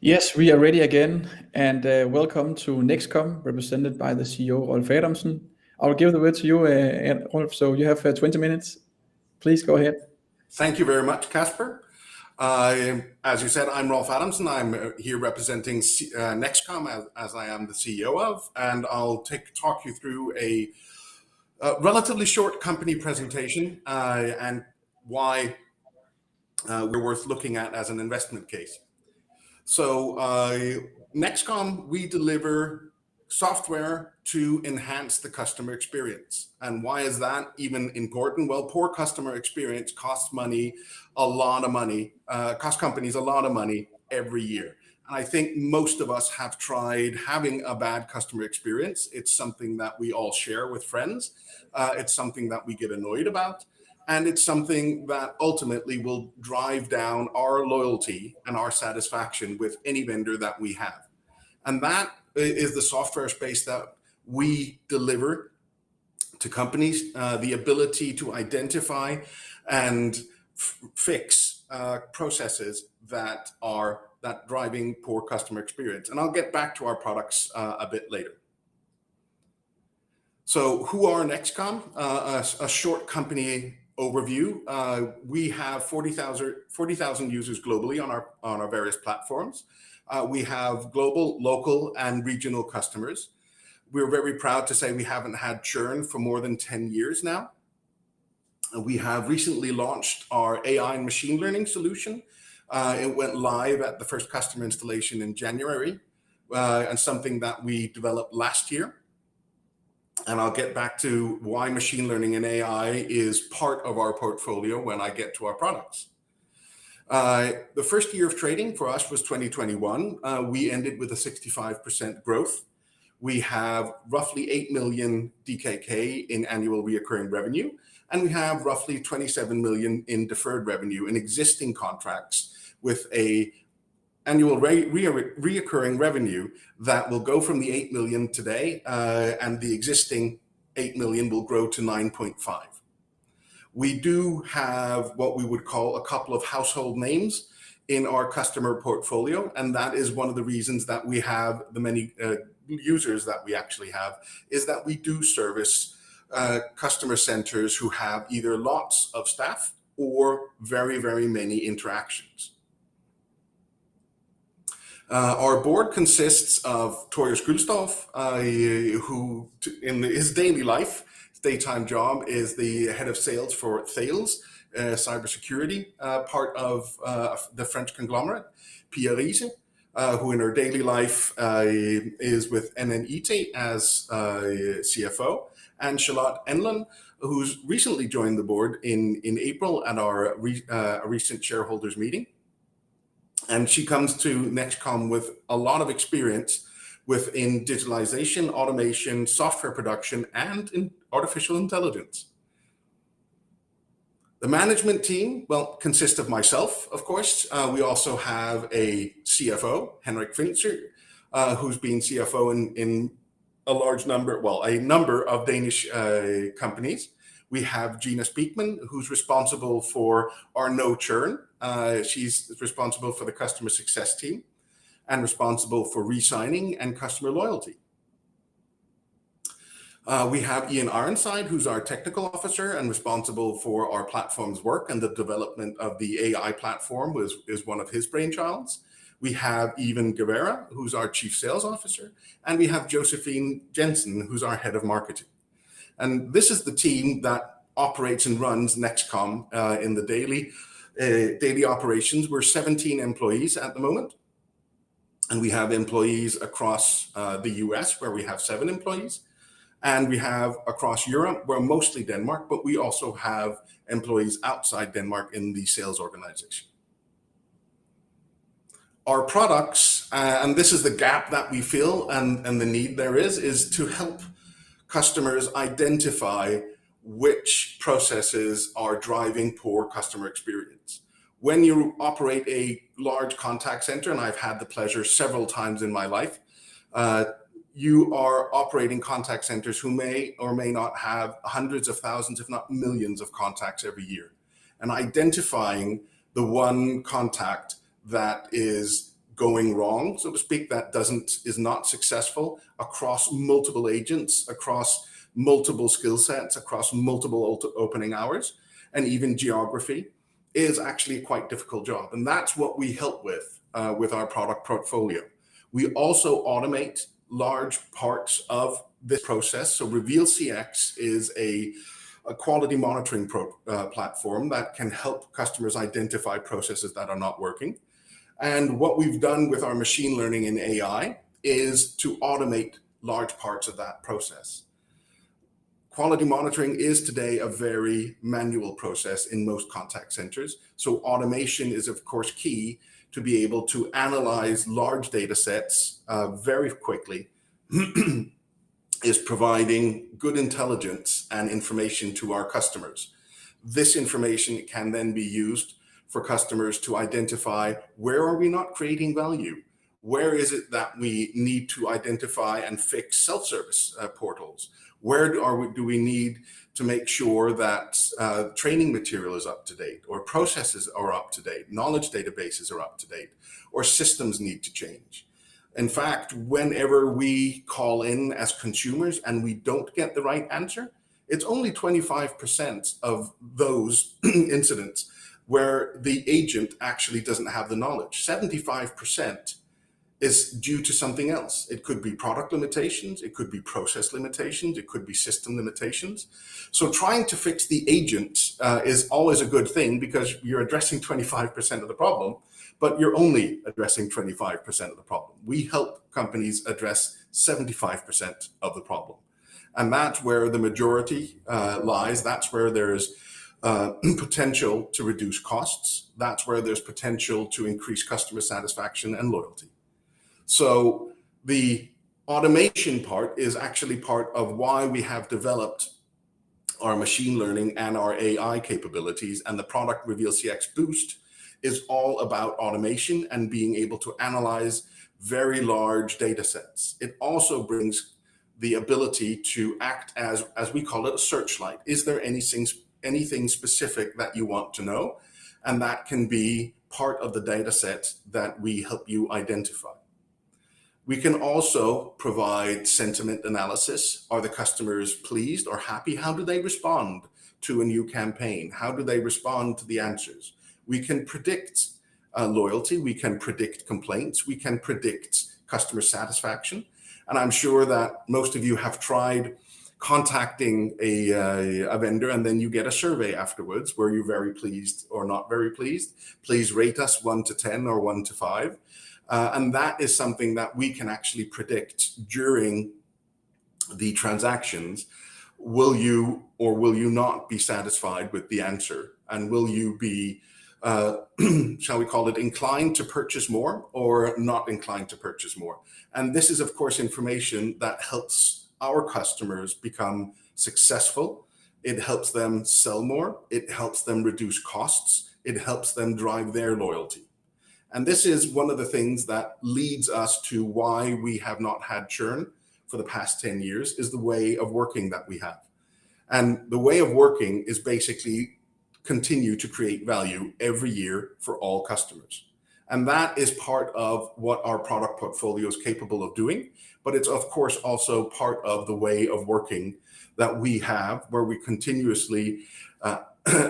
Yes, we are ready again, and welcome to Nexcom, represented by the CEO Rolf Adamson. I'll give the word to you, Rolf. So you have 20 minutes. Please go ahead. Thank you very much, Casper. As you said, I'm Rolf Adamson. I'm here representing Nexcom as I am the CEO of, and I'll talk you through a relatively short company presentation and why we're worth looking at as an investment case. So Nexcom, we deliver software to enhance the customer experience. And why is that even important? Well, poor customer experience costs money, costs companies a lot of money every year. And I think most of us have tried having a bad customer experience. It's something that we all share with friends. It's something that we get annoyed about. And it's something that ultimately will drive down our loyalty and our satisfaction with any vendor that we have. And that is the software space that we deliver to companies, the ability to identify and fix processes that are driving poor customer experience. And I'll get back to our products a bit later. So who are Nexcom? A short company overview. We have 40,000 users globally on our various platforms. We have global, local, and regional customers. We're very proud to say we haven't had churn for more than 10 years now. We have recently launched our AI and machine learning solution. It went live at the first customer installation in January, and something that we developed last year. And I'll get back to why machine learning and AI is part of our portfolio when I get to our products. The first year of trading for us was 2021. We ended with a 65% growth. We have roughly 8 million DKK in annual recurring revenue, and we have roughly 27 million in deferred revenue in existing contracts with a annual recurring revenue that will go from the 8 million today, and the existing 8 million will grow to 9.5. We do have what we would call a couple of household names in our customer portfolio, and that is one of the reasons that we have the many users that we actually have, is that we do service customer centers who have either lots of staff or very, very many interactions. Our board consists of Torjus Gulstorff, who in his daily life, his daytime job is the head of sales for Thales, cybersecurity part of the French conglomerate. Pia Riese, who in her daily life is with NNIT as CFO, and Charlotte Enlund, who's recently joined the board in April at our recent shareholders meeting. And she comes to Nexcom with a lot of experience within digitalization, automation, software production, and in artificial intelligence. The management team, well, consists of myself, of course. We also have a CFO, Henrik Finzer, who's been CFO in a number of Danish companies. We have Gina Speakman, who's responsible for our no churn. She's responsible for the customer success team and responsible for re-signing and customer loyalty. We have Ian Ironside, who's our technical officer and responsible for our platform's work, and the development of the AI platform is one of his brainchilds. We have Ivan Guevara, who's our chief sales officer, and we have Josephine Jensen, who's our head of marketing. And this is the team that operates and runs Nexcom in the daily operations. We're 17 employees at the moment. And we have employees across the US, where we have 7 employees. And we have across Europe, we're mostly Denmark, but we also have employees outside Denmark in the sales organization. Our products, and this is the gap that we fill and the need there is to help customers identify which processes are driving poor customer experience. When you operate a large contact center, and I've had the pleasure several times in my life, you are operating contact centers who may or may not have hundreds of thousands, if not millions of contacts every year. And identifying the one contact that is going wrong, so to speak, that is not successful across multiple agents, across multiple skill sets, across multiple opening hours, and even geography, is actually a quite difficult job. And that's what we help with our product portfolio. We also automate large parts of this process. So Reveal CX is a quality monitoring platform that can help customers identify processes that are not working. And what we've done with our machine learning and AI is to automate large parts of that process. Quality monitoring is today a very manual process in most contact centers. So automation is, of course, key to be able to analyze large data sets very quickly, is providing good intelligence and information to our customers. This information can then be used for customers to identify, where are we not creating value? Where is it that we need to identify and fix self-service portals? Where do we need to make sure that training material is up to date, or processes are up to date, knowledge databases are up to date, or systems need to change? In fact, whenever we call in as consumers and we don't get the right answer, it's only 25% of those incidents where the agent actually doesn't have the knowledge. 75% is due to something else. It could be product limitations, it could be process limitations, it could be system limitations. So trying to fix the agent is always a good thing, because you're addressing 25% of the problem, but you're only addressing 25% of the problem. We help companies address 75% of the problem. And that's where the majority lies. That's where there's potential to reduce costs. That's where there's potential to increase customer satisfaction and loyalty. So the automation part is actually part of why we have developed our machine learning and our AI capabilities, and the product Reveal CX Boost is all about automation and being able to analyze very large data sets. It also brings the ability to act as we call it, a searchlight. Is there anything specific that you want to know? And that can be part of the data set that we help you identify. We can also provide sentiment analysis. Are the customers pleased or happy? How do they respond to a new campaign? How do they respond to the answers? We can predict loyalty. We can predict complaints. We can predict customer satisfaction. And I'm sure that most of you have tried contacting a vendor, and then you get a survey afterwards. Were you very pleased or not very pleased? Please rate us 1 to 10 or 1 to 5. And that is something that we can actually predict during the transactions. Will you or will you not be satisfied with the answer? And will you be, shall we call it, inclined to purchase more or not inclined to purchase more? And this is, of course, information that helps our customers become successful. It helps them sell more. It helps them reduce costs. It helps them drive their loyalty. And this is one of the things that leads us to why we have not had churn for the past 10 years, is the way of working that we have. And the way of working is basically continue to create value every year for all customers. And that is part of what our product portfolio is capable of doing. But it's, of course, also part of the way of working that we have, where we continuously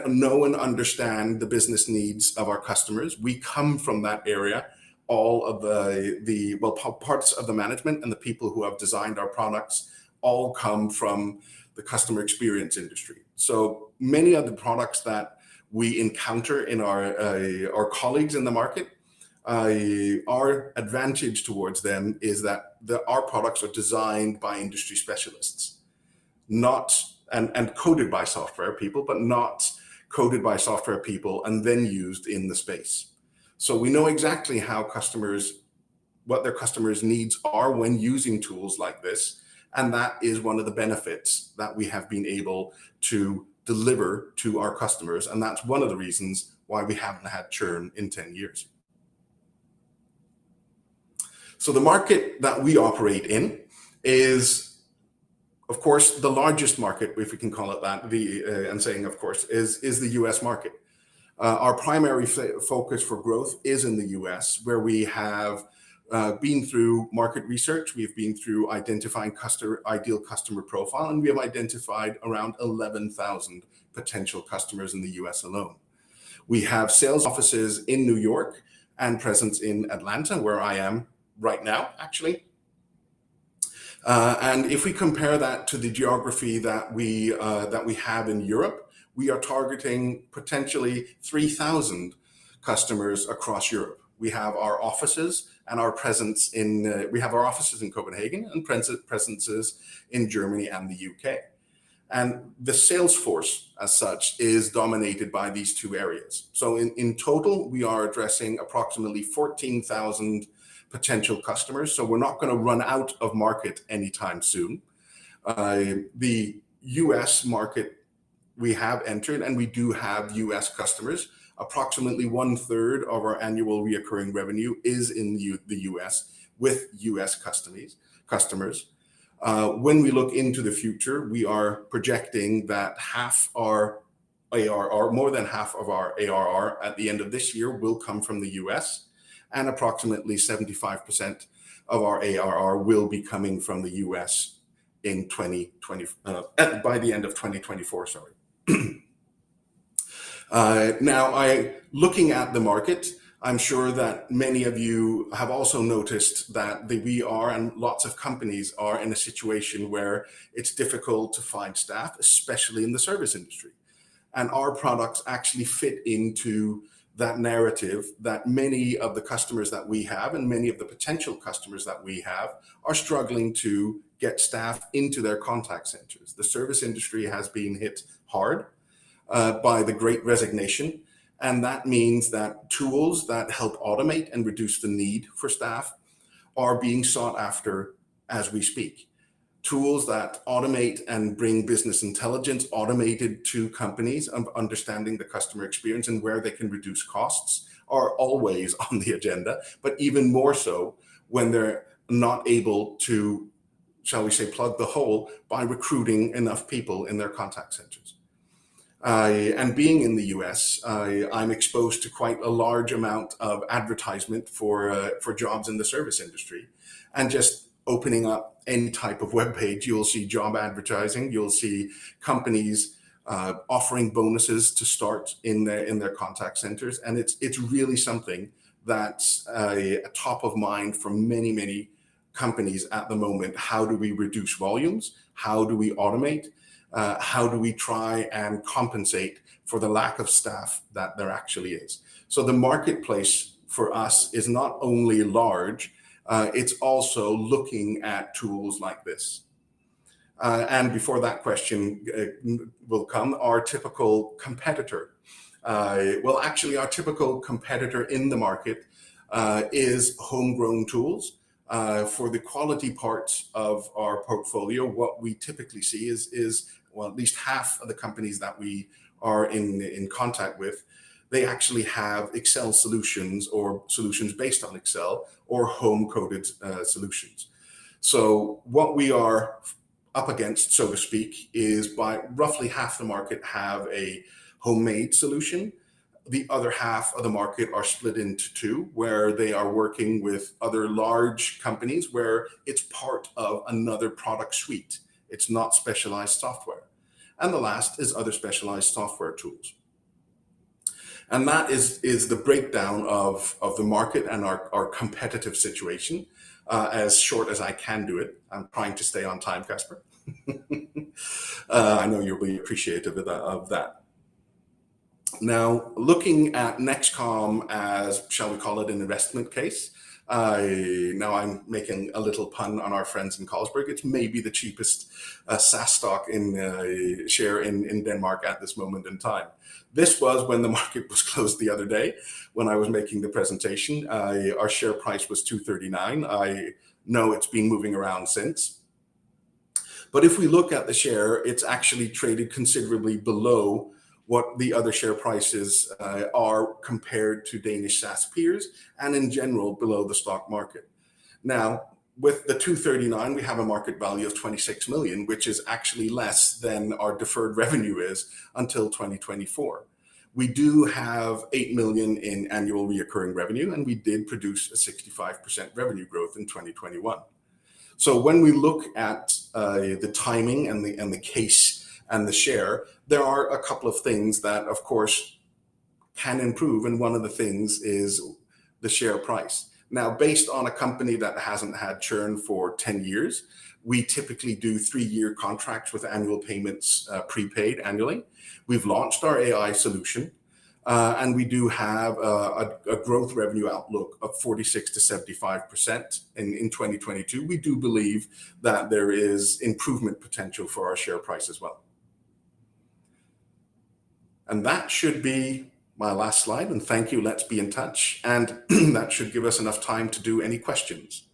know and understand the business needs of our customers. We come from that area. All of the parts of the management and the people who have designed our products all come from the customer experience industry. So many of the products that we encounter in our colleagues in the market, our advantage towards them is that our products are designed by industry specialists, not and coded by software people, but not coded by software people and then used in the space. So we know exactly what their customers' needs are when using tools like this. And that is one of the benefits that we have been able to deliver to our customers. And that's one of the reasons why we haven't had churn in 10 years. So the market that we operate in is, of course, the largest market, if we can call it that, of course, is the US market. Our primary focus for growth is in the US, where we have been through market research, we've been through identifying ideal customer profile, and we have identified around 11,000 potential customers in the US alone. We have sales offices in New York and presence in Atlanta, where I am right now, actually. And if we compare that to the geography that we have in Europe, we are targeting potentially 3,000 customers across Europe. We have our offices and our presence in Copenhagen and presences in Germany and the UK. And the sales force as such is dominated by these two areas. So in total, we are addressing approximately 14,000 potential customers. So we're not going to run out of market anytime soon. The US market we have entered, and we do have US customers. Approximately 1/3 of our annual recurring revenue is in the US with US customers. When we look into the future, we are projecting that half our ARR, more than half of our ARR at the end of this year will come from the US, and approximately 75% of our ARR will be coming from the US in 2020, by the end of 2024, sorry. Now, looking at the market, I'm sure that many of you have also noticed that we are, and lots of companies are, in a situation where it's difficult to find staff, especially in the service industry. And our products actually fit into that narrative that many of the customers that we have and many of the potential customers that we have are struggling to get staff into their contact centers. The service industry has been hit hard by the Great Resignation. And that means that tools that help automate and reduce the need for staff are being sought after as we speak. Tools that automate and bring business intelligence automated to companies of understanding the customer experience and where they can reduce costs are always on the agenda, but even more so when they're not able to, shall we say, plug the hole by recruiting enough people in their contact centers. And being in the US, I'm exposed to quite a large amount of advertisement for jobs in the service industry. And just opening up any type of web page, you'll see job advertising, you'll see companies offering bonuses to start in their contact centers. And it's really something that's top of mind for many, many companies at the moment. How do we reduce volumes? How do we automate? How do we try and compensate for the lack of staff that there actually is? So the marketplace for us is not only large, it's also looking at tools like this. And before that question will come, our typical competitor. Well, actually, our typical competitor in the market is homegrown tools. For the quality parts of our portfolio, what we typically see is well, at least half of the companies that we are in contact with, they actually have Excel solutions or solutions based on Excel or home-coded solutions. So what we are up against, so to speak, is by roughly half the market have a homemade solution. The other half of the market are split into two, where they are working with other large companies where it's part of another product suite. It's not specialized software. And the last is other specialized software tools. And that is the breakdown of the market and our competitive situation, as short as I can do it. I'm trying to stay on time, Casper. I know you'll be appreciative of that. Now, looking at Nexcom as, shall we call it, an investment case. Now I'm making a little pun on our friends in Carlsberg. It's maybe the cheapest SaaS stock in share in Denmark at this moment in time. This was when the market was closed the other day when I was making the presentation. Our share price was 239. I know it's been moving around since. But if we look at the share, it's actually traded considerably below what the other share prices are compared to Danish SaaS peers, and in general below the stock market. Now, with the 239, we have a market value of 26 million, which is actually less than our deferred revenue is until 2024. We do have 8 million in annual recurring revenue, and we did produce a 65% revenue growth in 2021. So when we look at the timing and the case and the share, there are a couple of things that, of course, can improve, and one of the things is the share price. Now, based on a company that hasn't had churn for 10 years, we typically do 3-year contracts with annual payments prepaid annually. We've launched our AI solution, and we do have a growth revenue outlook of 46 to 75% in 2022. We do believe that there is improvement potential for our share price as well. And that should be my last slide, and thank you. Let's be in touch, and that should give us enough time to do any questions.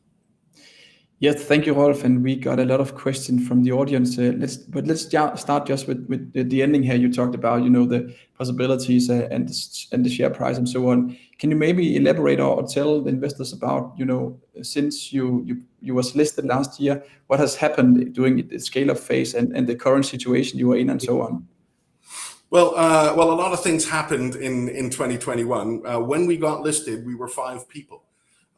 Yes, thank you, Rolf. And we got a lot of questions from the audience. Let's start just with the ending here. You talked about, the possibilities and the share price and so on. Can you maybe elaborate or tell the investors about, since you was listed last year, what has happened during the scale-up phase and the current situation you are in and so on? Well, a lot of things happened in 2021. When we got listed, we were 5 people.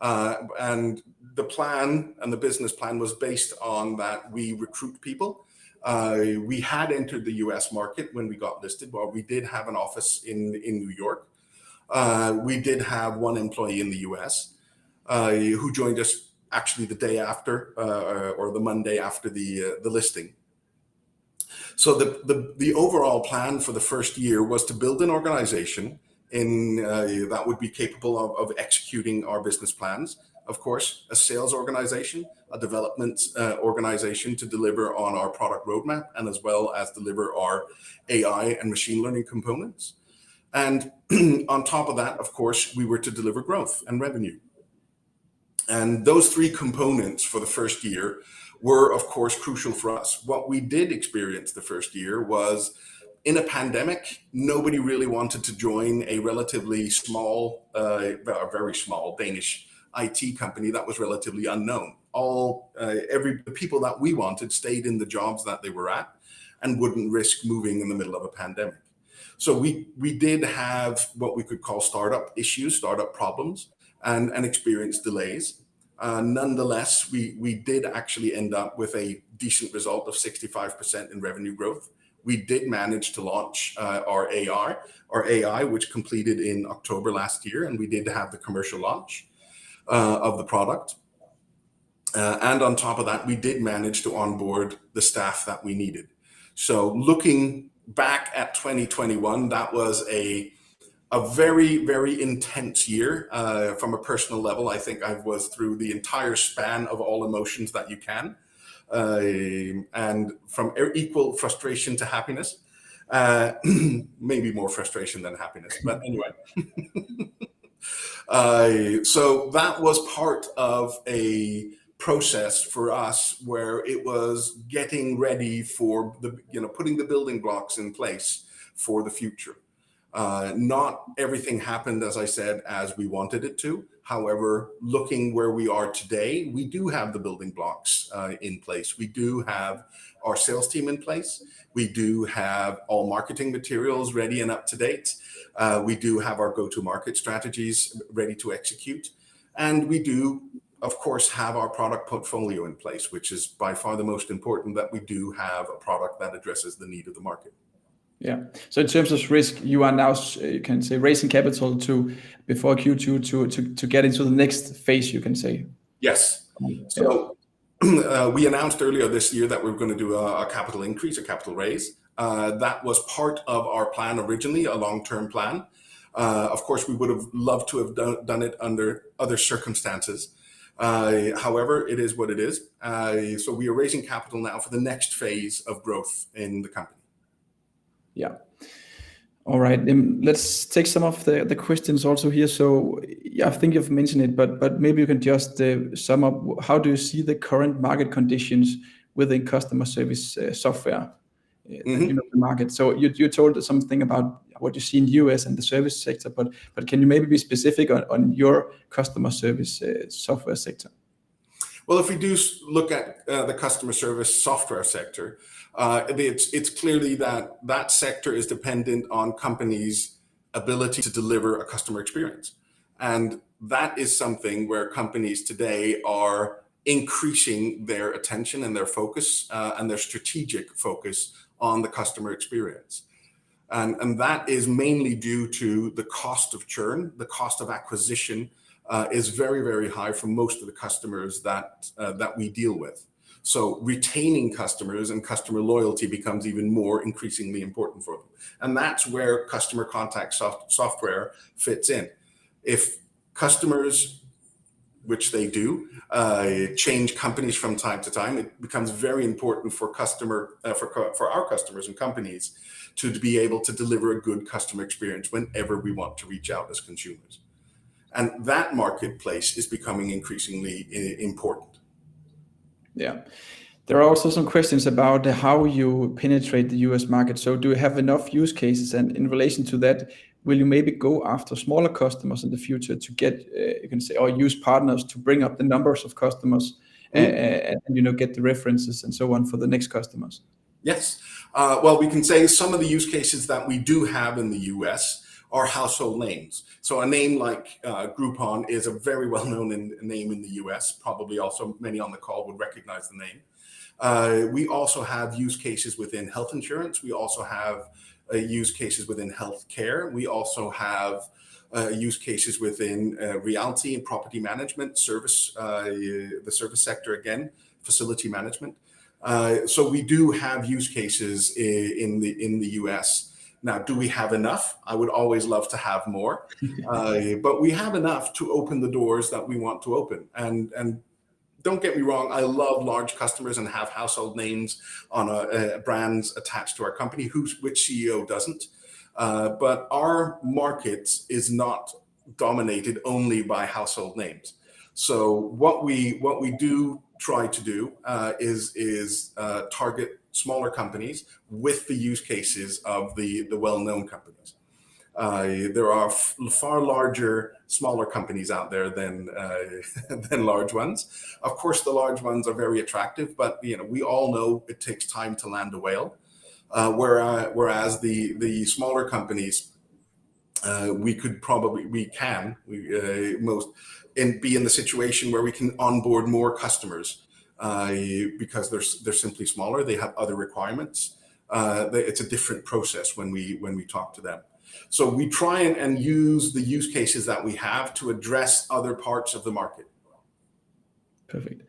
And the plan and the business plan was based on that we recruit people. We had entered the US market when we got listed. Well, we did have an office in New York. We did have 1 employee in the US who joined us actually the day after or the Monday after the listing. So the overall plan for the first year was to build an organization that would be capable of executing our business plans. Of course, a sales organization, a development organization to deliver on our product roadmap, and as well as deliver our AI and machine learning components. And on top of that, of course, we were to deliver growth and revenue. And those 3 components for the first year were, of course, crucial for us. What we did experience the first year was, in a pandemic, nobody really wanted to join a relatively small, a very small Danish IT company that was relatively unknown. The people that we wanted stayed in the jobs that they were at and wouldn't risk moving in the middle of a pandemic. So we did have what we could call startup issues, startup problems, and experience delays. Nonetheless, we did actually end up with a decent result of 65% in revenue growth. We did manage to launch our AI, which completed in October last year, and we did have the commercial launch of the product. And on top of that, we did manage to onboard the staff that we needed. So looking back at 2021, that was a very, very intense year from a personal level. I think I was through the entire span of all emotions that you can. And from equal frustration to happiness, maybe more frustration than happiness, but anyway. So that was part of a process for us where it was getting ready for putting the building blocks in place for the future. Not everything happened, as I said, as we wanted it to. However, looking where we are today, we do have the building blocks in place. We do have our sales team in place. We do have all marketing materials ready and up to date. We do have our go-to-market strategies ready to execute. And we do, of course, have our product portfolio in place, which is by far the most important, that we do have a product that addresses the need of the market. Yeah. So in terms of risk, you are now, you can say, raising capital before Q2 to get into the next phase, you can say. Yes. So we announced earlier this year that we were going to do a capital increase, a capital raise. That was part of our plan originally, a long-term plan. Of course, we would have loved to have done it under other circumstances. However, it is what it is. So we are raising capital now for the next phase of growth in the company. Yeah. All right. Let's take some of the questions also here. So yeah, I think you've mentioned it, but maybe you can just sum up. How do you see the current market conditions within customer service software? The market. So you told us something about what you see in the US and the service sector, but can you maybe be specific on your customer service software sector? Well, if we do look at the customer service software sector, it's clearly that sector is dependent on companies ability to deliver a customer experience. And that is something where companies today are increasing their attention and their focus and their strategic focus on the customer experience. And that is mainly due to the cost of churn. The cost of acquisition is very, very high for most of the customers that we deal with. So retaining customers and customer loyalty becomes even more increasingly important for them. And that's where customer contact software fits in. If customers, which they do, change companies from time to time, it becomes very important for our customers and companies to be able to deliver a good customer experience whenever we want to reach out as consumers. And that marketplace is becoming increasingly important. Yeah. There are also some questions about how you penetrate the US market. So do you have enough use cases? And in relation to that, will you maybe go after smaller customers in the future to get, you can say, or use partners to bring up the numbers of customers and get the references and so on for the next customers? Yes. Well, we can say some of the use cases that we do have in the US are household names. So a name like Groupon is a very well-known name in the US. Probably also many on the call would recognize the name. We also have use cases within health insurance. We also have use cases within healthcare. We also have use cases within realty and property management, service, the service sector again, facility management. So we do have use cases in the US. Now, do we have enough? I would always love to have more, but we have enough to open the doors that we want to open. And don't get me wrong, I love large customers and have household names on brands attached to our company. Which CEO doesn't? But our market is not dominated only by household names. So what we do try to do is target smaller companies with the use cases of the well-known companies. There are far larger, smaller companies out there than large ones. Of course, the large ones are very attractive, but we all know it takes time to land a whale. Whereas the smaller companies, we can be in the situation where we can onboard more customers because they're simply smaller. They have other requirements. It's a different process when we talk to them. So we try and use the use cases that we have to address other parts of the market. Perfect.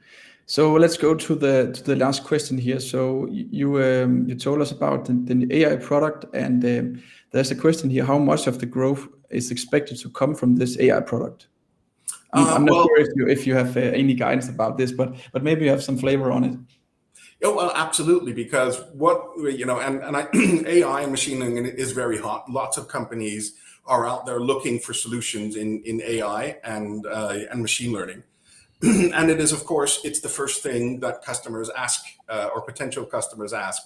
So let's go to the last question here. So you told us about the AI product, and there's a question here: how much of the growth is expected to come from this AI product? I'm not sure if you have any guidance about this, but maybe you have some flavor on it. Oh, well, absolutely, because AI and machine learning is very hot. Lots of companies are out there looking for solutions in AI and machine learning. And it is, of course, it's the first thing that customers ask or potential customers ask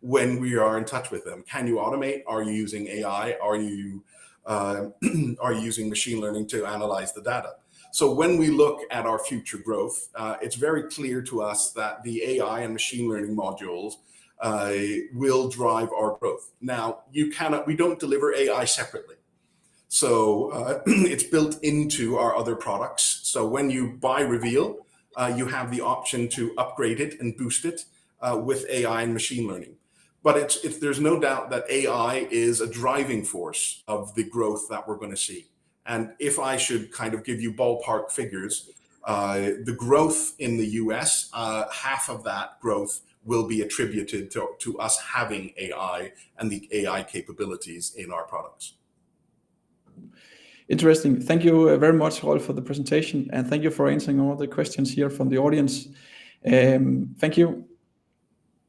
when we are in touch with them. Can you automate? Are you using AI? Are you using machine learning to analyze the data? So when we look at our future growth, it's very clear to us that the AI and machine learning modules will drive our growth. Now, we don't deliver AI separately. So it's built into our other products. So when you buy Reveal, you have the option to upgrade it and boost it with AI and machine learning. But there's no doubt that AI is a driving force of the growth that we're going to see. And if I should kind of give you ballpark figures, the growth in the US, half of that growth will be attributed to us having AI and the AI capabilities in our products. Interesting. Thank you very much, Rolf, for the presentation, and thank you for answering all the questions here from the audience. Thank you.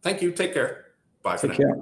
Thank you. Take care. Bye for now. Take care.